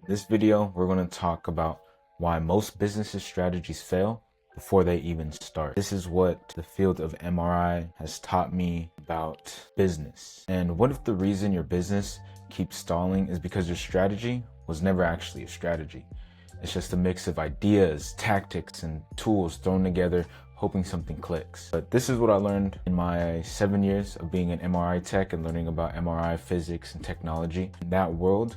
This video, we're going to talk about why most businesses' strategies fail before they even start. This is what the field of MRI has taught me about business. And what if the reason your business keeps stalling is because your strategy was never actually a strategy? It's just a mix of ideas, tactics, and tools thrown together, hoping something clicks. But this is what I learned in my 7 years of being an MRI tech and learning about MRI physics and technology. In that world,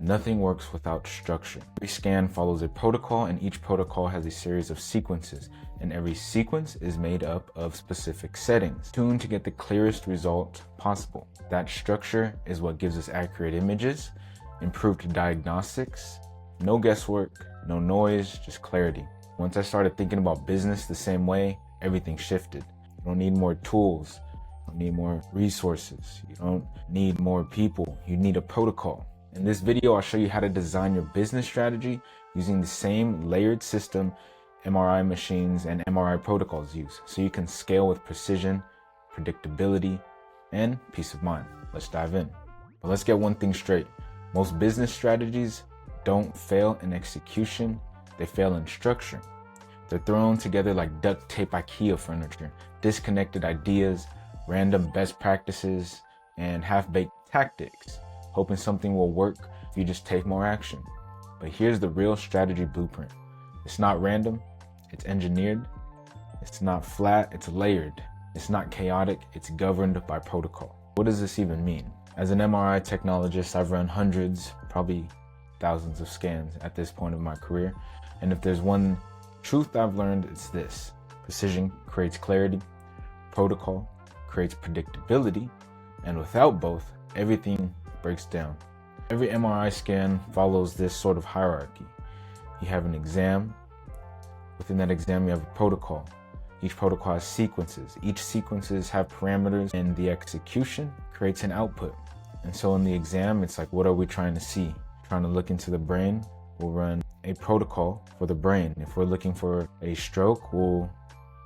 nothing works without structure. Every scan follows a protocol, and each protocol has a series of sequences, and every sequence is made up of specific settings, tuned to get the clearest result possible. That structure is what gives us accurate images, improved diagnostics, no guesswork, no noise, just clarity. Once I started thinking about business the same way, everything shifted. You don't need more tools, you don't need more resources, you don't need more people, you need a protocol. In this video, I'll show you how to design your business strategy using the same layered system MRI machines and MRI protocols use, so you can scale with precision, predictability, and peace of mind. Let's dive in. But let's get one thing straight. Most business strategies don't fail in execution, they fail in structure. They're thrown together like duct tape IKEA furniture, disconnected ideas, random best practices, and half-baked tactics, hoping something will work if you just take more action. But here's the real strategy blueprint. It's not random, it's engineered. It's not flat, it's layered. It's not chaotic, it's governed by protocol. What does this even mean? As an MRI technologist, I've run hundreds, probably thousands of scans at this point of my career. And if there's one truth I've learned, it's this: precision creates clarity, protocol creates predictability, and without both, everything breaks down. Every MRI scan follows this sort of hierarchy. You have an exam. Within that exam, you have a protocol. Each protocol has sequences. Each sequences have parameters, and the execution creates an output. And so in the exam, it's like, what are we trying to see? Trying to look into the brain, we'll run a protocol for the brain. If we're looking for a stroke,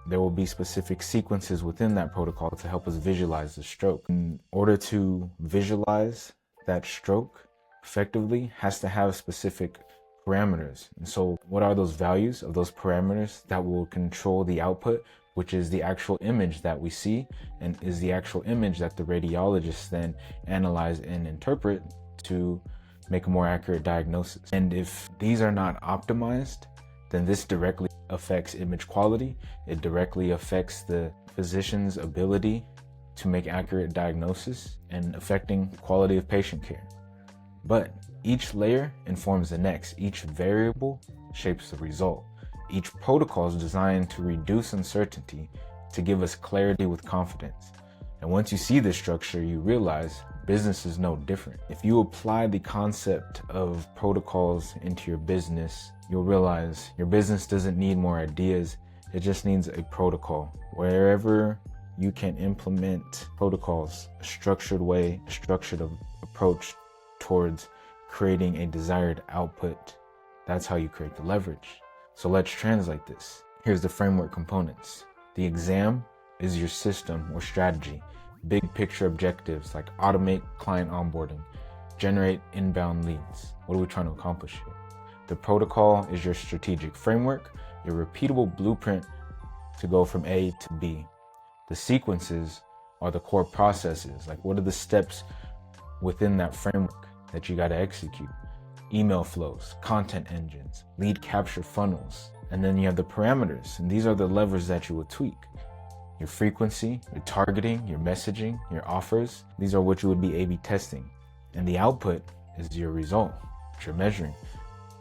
there will be specific sequences within that protocol to help us visualize the stroke. In order to visualize that stroke effectively, has to have specific parameters. And so what are those values of those parameters that will control the output, which is the actual image that we see, and is the actual image that the radiologists then analyze and interpret to make a more accurate diagnosis. And if these are not optimized, then this directly affects image quality. It directly affects the physician's ability to make accurate diagnosis and affecting quality of patient care. But each layer informs the next. Each variable shapes the result. Each protocol is designed to reduce uncertainty, to give us clarity with confidence. And once you see this structure, you realize business is no different. If you apply the concept of protocols into your business, you'll realize your business doesn't need more ideas. It just needs a protocol. Wherever you can implement protocols, a structured way, a structured approach towards creating a desired output, that's how you create the leverage. So let's translate this. Here's the framework components. The exam is your system or strategy. Big picture objectives like automate client onboarding, generate inbound leads. What are we trying to accomplish here? The protocol is your strategic framework, your repeatable blueprint to go from A to B. The sequences are the core processes. Like, what are the steps within that framework that you got to execute? Email flows, content engines, lead capture funnels. And then you have the parameters, and these are the levers that you will tweak. Your frequency, your targeting, your messaging, your offers. These are what you would be A/B testing. And the output is your result, which you're measuring.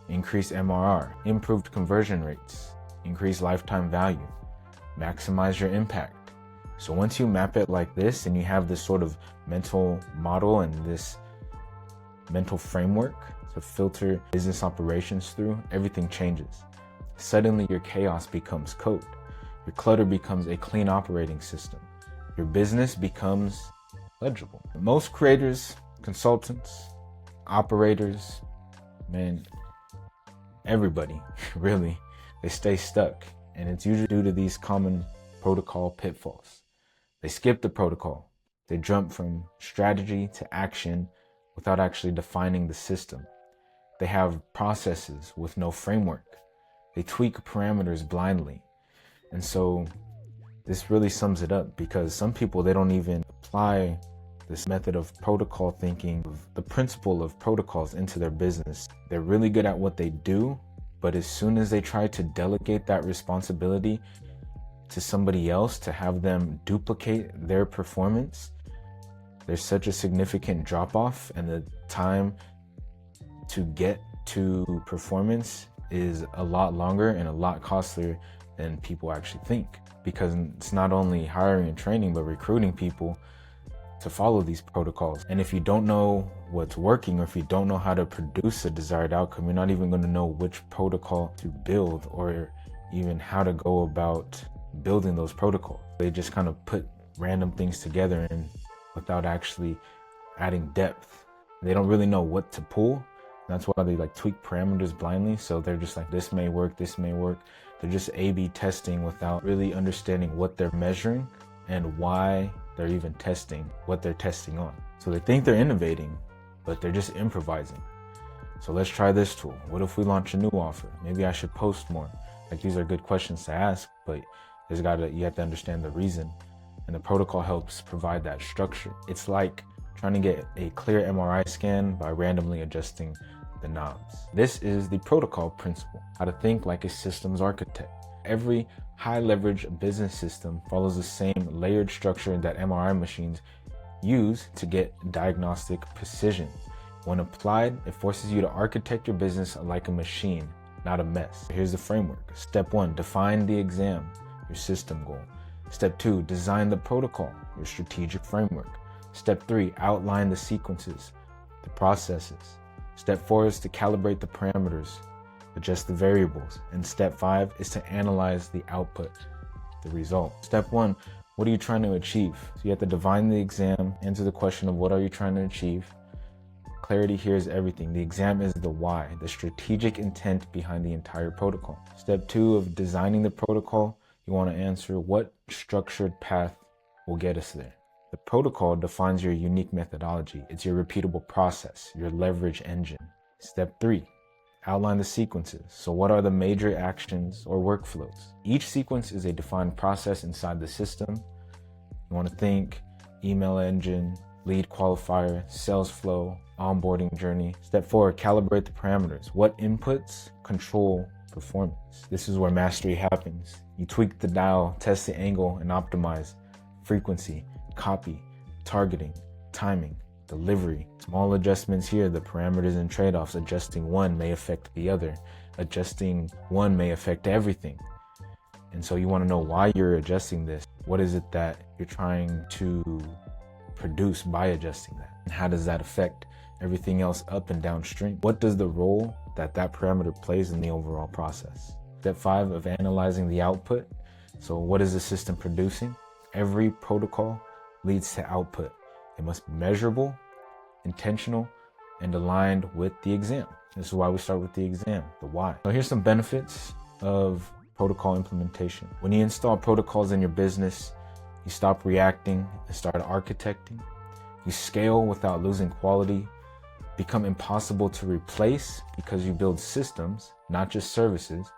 Increased MRR, improved conversion rates, increased lifetime value, maximize your impact. So once you map it like this and you have this sort of mental model and this mental framework to filter business operations through, everything changes. Suddenly your chaos becomes code. Your clutter becomes a clean operating system. Your business becomes legible. Most creators, consultants, operators, man, everybody, really, they stay stuck. And it's usually due to these common protocol pitfalls. They skip the protocol. They jump from strategy to action without actually defining the system. They have processes with no framework. They tweak parameters blindly. And so this really sums it up, because some people, they don't even apply this method of protocol thinking, of the principle of protocols, into their business. They're really good at what they do, but as soon as they try to delegate that responsibility to somebody else to have them duplicate their performance, there's such a significant drop off, and the time to get to performance is a lot longer and a lot costlier than people actually think, because it's not only hiring and training, but recruiting people to follow these protocols. And if you don't know what's working, or if you don't know how to produce a desired outcome, you're not even going to know which protocol to build, or even how to go about building those protocols. They just kind of put random things together and without actually adding depth. They don't really know what to pull. That's why they like tweak parameters blindly. So they're just like, this may work, this may work. They're just A/B testing without really understanding what they're measuring and why they're even testing what they're testing on. So they think they're innovating, but they're just improvising. So let's try this tool. What if we launch a new offer? Maybe I should post more. Like, these are good questions to ask, but you have to understand the reason. And the protocol helps provide that structure. It's like trying to get a clear MRI scan by randomly adjusting the knobs. This is the protocol principle, how to think like a systems architect. Every high leverage business system follows the same layered structure that MRI machines use to get diagnostic precision. When applied, it forces you to architect your business like a machine, not a mess. Here's the framework. Step 1, define the exam, your system goal. Step 2, design the protocol, your strategic framework. Step 3, outline the sequences, the processes. Step 4 is to calibrate the parameters, adjust the variables. And step 5 is to analyze the output, the result. Step 1, what are you trying to achieve? So you have to define the exam, answer the question of what are you trying to achieve. Clarity here is everything. The exam is the why, the strategic intent behind the entire protocol. Step 2 of designing the protocol, you want to answer what structured path will get us there. The protocol defines your unique methodology. It's your repeatable process, your leverage engine. Step 3, outline the sequences. So what are the major actions or workflows? Each sequence is a defined process inside the system. You want to think email engine, lead qualifier, sales flow, onboarding journey. Step 4, calibrate the parameters. What inputs control performance? This is where mastery happens. You tweak the dial, test the angle, and optimize frequency, copy, targeting, timing, delivery. Small adjustments here, the parameters and trade-offs. Adjusting one may affect the other. Adjusting one may affect everything. And so you want to know why you're adjusting this. What is it that you're trying to produce by adjusting that? And how does that affect everything else up and downstream? What does the role that parameter plays in the overall process? Step 5 of analyzing the output. So what is the system producing? Every protocol leads to output. It must be measurable, intentional, and aligned with the exam. This is why we start with the exam, the why. So here's some benefits of protocol implementation. When you install protocols in your business, you stop reacting and start architecting. You scale without losing quality, become impossible to replace because you build systems, not just services.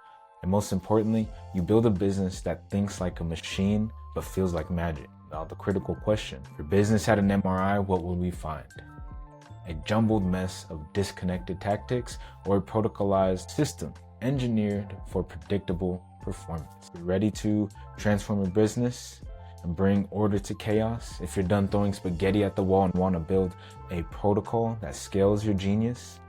And most importantly, you build a business that thinks like a machine but feels like magic. Now, the critical question: if your business had an MRI, what would we find? A jumbled mess of disconnected tactics, or a protocolized system engineered for predictable performance. You're ready to transform your business and bring order to chaos? If you're done throwing spaghetti at the wall and want to build a protocol that scales your genius,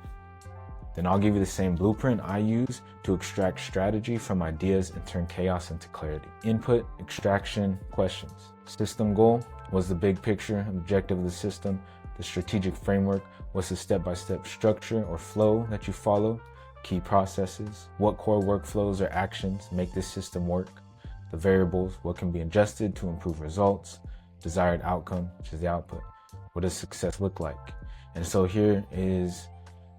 then I'll give you the same blueprint I use to extract strategy from ideas and turn chaos into clarity. Input, extraction, questions. System goal was the big picture, objective of the system. The strategic framework was the step-by-step structure or flow that you follow. Key processes, what core workflows or actions make this system work. The variables, what can be adjusted to improve results. Desired outcome, which is the output. What does success look like? And so here is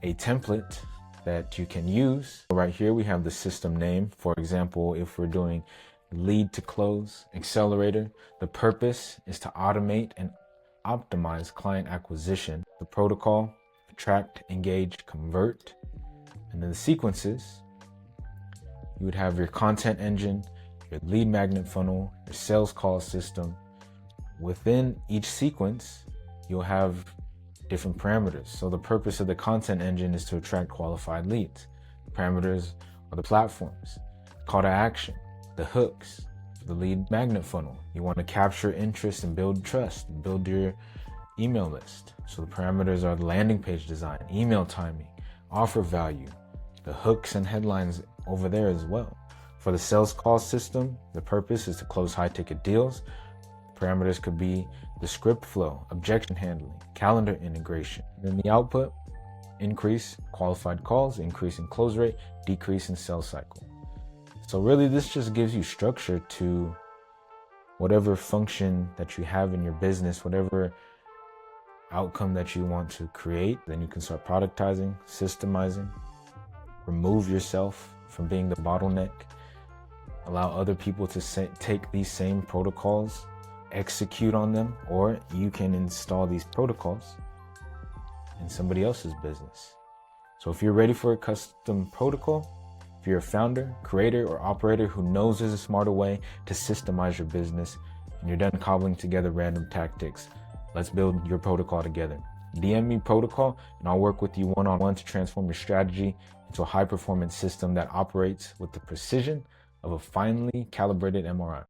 a template that you can use. Right here we have the system name. For example, if we're doing lead to close accelerator, the purpose is to automate and optimize client acquisition. The protocol, attract, engage, convert. And then the sequences, you would have your content engine, your lead magnet funnel, your sales call system. Within each sequence, you'll have different parameters. So the purpose of the content engine is to attract qualified leads. Parameters are the platforms, call to action, the hooks. For the lead magnet funnel, you want to capture interest and build trust, and build your email list. So the parameters are the landing page design, email timing, offer value, the hooks and headlines over there as well. For the sales call system, the purpose is to close high ticket deals. Parameters could be the script flow, objection handling, calendar integration. And then the output, increase qualified calls, increase in close rate, decrease in sales cycle. So really this just gives you structure to whatever function that you have in your business, whatever outcome that you want to create. Then you can start productizing, systemizing, remove yourself from being the bottleneck, allow other people to take these same protocols, execute on them, or you can install these protocols in somebody else's business. So if you're ready for a custom protocol, if you're a founder, creator, or operator who knows there's a smarter way to systemize your business and you're done cobbling together random tactics, let's build your protocol together. DM me protocol and I'll work with you one-on-one to transform your strategy into a high-performance system that operates with the precision of a finely calibrated MRI.